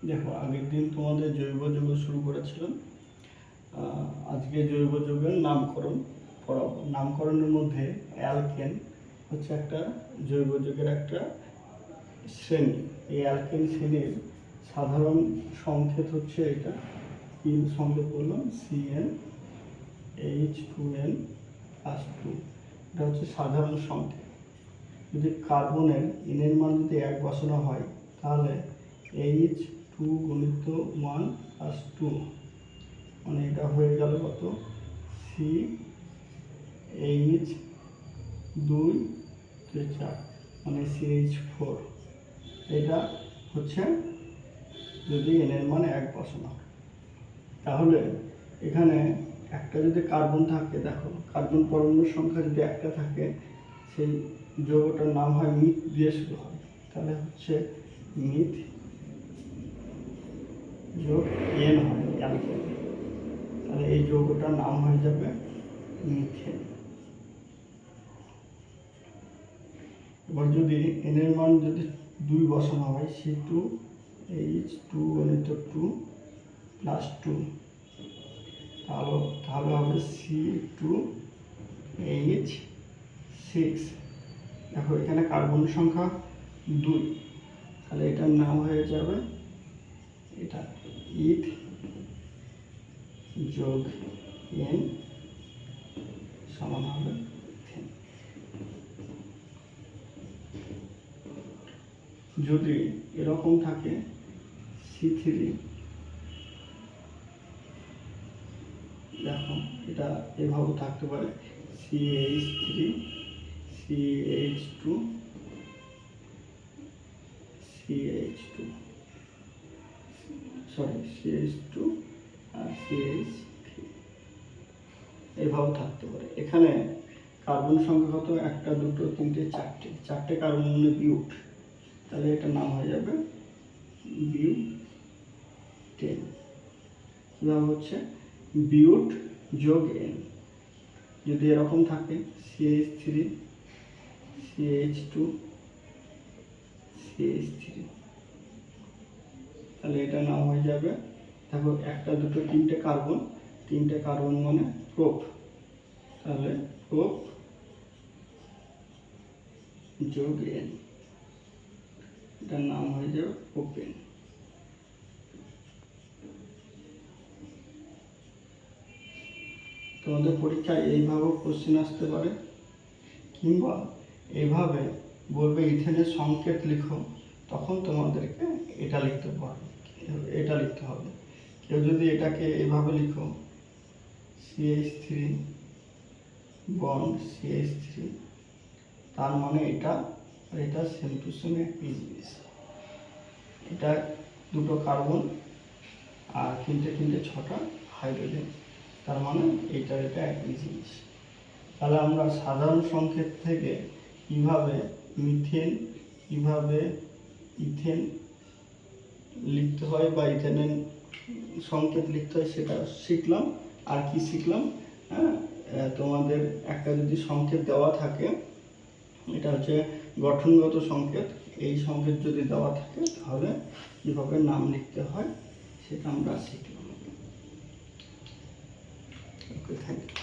দেখো, আগের দিন তোমাদের জৈব যৌগ শুরু করেছিলাম। আজকে জৈব যৌগের নামকরণ পড়াবো। নামকরণের মধ্যে অ্যালকেন হচ্ছে একটা জৈব যৌগের একটা শ্রেণী। এই অ্যালকেন শ্রেণীর সাধারণ সংকেত হচ্ছে এটা। কি সংকেত বললাম? CnH2n+2। এটা হচ্ছে সাধারণ সংকেত। যদি কার্বনের এনের মান যদি 1 বসানো হয় তাহলে H2 গুণিত 1+2, মানে এটা হয়ে গেল কত? CH2 মানে CH4। এটা হচ্ছে যদি এনের মান 1 বসানো হয়। তাহলে এখানে একটা যদি কার্বন থাকে, দেখো কার্বন পরমাণুর সংখ্যা যদি একটা থাকে, সেই যৌগটার নাম হয় মিথ দিয়ে শুরু হয়। তাহলে হচ্ছে মিথ যোগ এন হয় অ্যালকেন। তাহলে এই যৌগটার নাম হয়ে যাবে মিথেন। এবার যদি এনের মান যদি 2 বসানো হয়, C2H2 গণিত 2+2, তাহলে হবে C2H6। দেখো এখানে কার্বন সংখ্যা 2, তাহলে এটার নাম হয়ে যাবে এটা ইথ যোগ এন সমান হবে ইথেন। যদি এরকম থাকে C3, দেখো এটা এভাবে থাকতে পারে CH3 CH2 CH2 আর CH3 এভাবে থাকতে পারে। এখানে কার্বন সংখ্যা কত? 1 2 3 4, 4টে কার্বন মানে বিউট। তাহলে এটার নাম হয়ে যাবে বিউটেন। নাম হচ্ছে বিউট যোগ এন। যদি এরকম থাকে CH3 CH2 CH3, তাহলে এটার নাম হয়ে যাবে, দেখো 1 2 3টে কার্বন, 3টে কার্বন মানে প্রোপ। তাহলে প্রোপ যোগ এন, এটার নাম হয়ে যাবে প্রোপেন। তোমাদের পরীক্ষায় এইভাবে কোশ্চেন আসতে পারে, কিংবা এইভাবে বলবে ইথেনের সংকেত লিখো, তখন তোমাদেরকে এটা লিখতে হবে। কেউ যদি এটাকে এভাবে লিখো CH3 বন্ড CH3, তার মানে এটা আর এটা সেম টু সেম একই জিনিস। এটা 2টো কার্বন আর 3টে 6টা হাইড্রোজেন, তার মানে এটা একই জিনিস। তাহলে আমরা সাধারণ সংকেত থেকে কিভাবে মিথেন, কিভাবে ইথেন লিখতে হয় বা ইথেনের সংকেত লিখতে হয় সেটা শিখলাম। আর কি শিখলাম? তোমাদের একটা যদি সংকেত দেওয়া থাকে, এটা হচ্ছে গঠনগত সংকেত, এই সংকেত যদি দেওয়া থাকে তাহলে কীভাবে নাম লিখতে হয় সেটা আমরা শিখলাম। ওকে, থ্যাংক ইউ।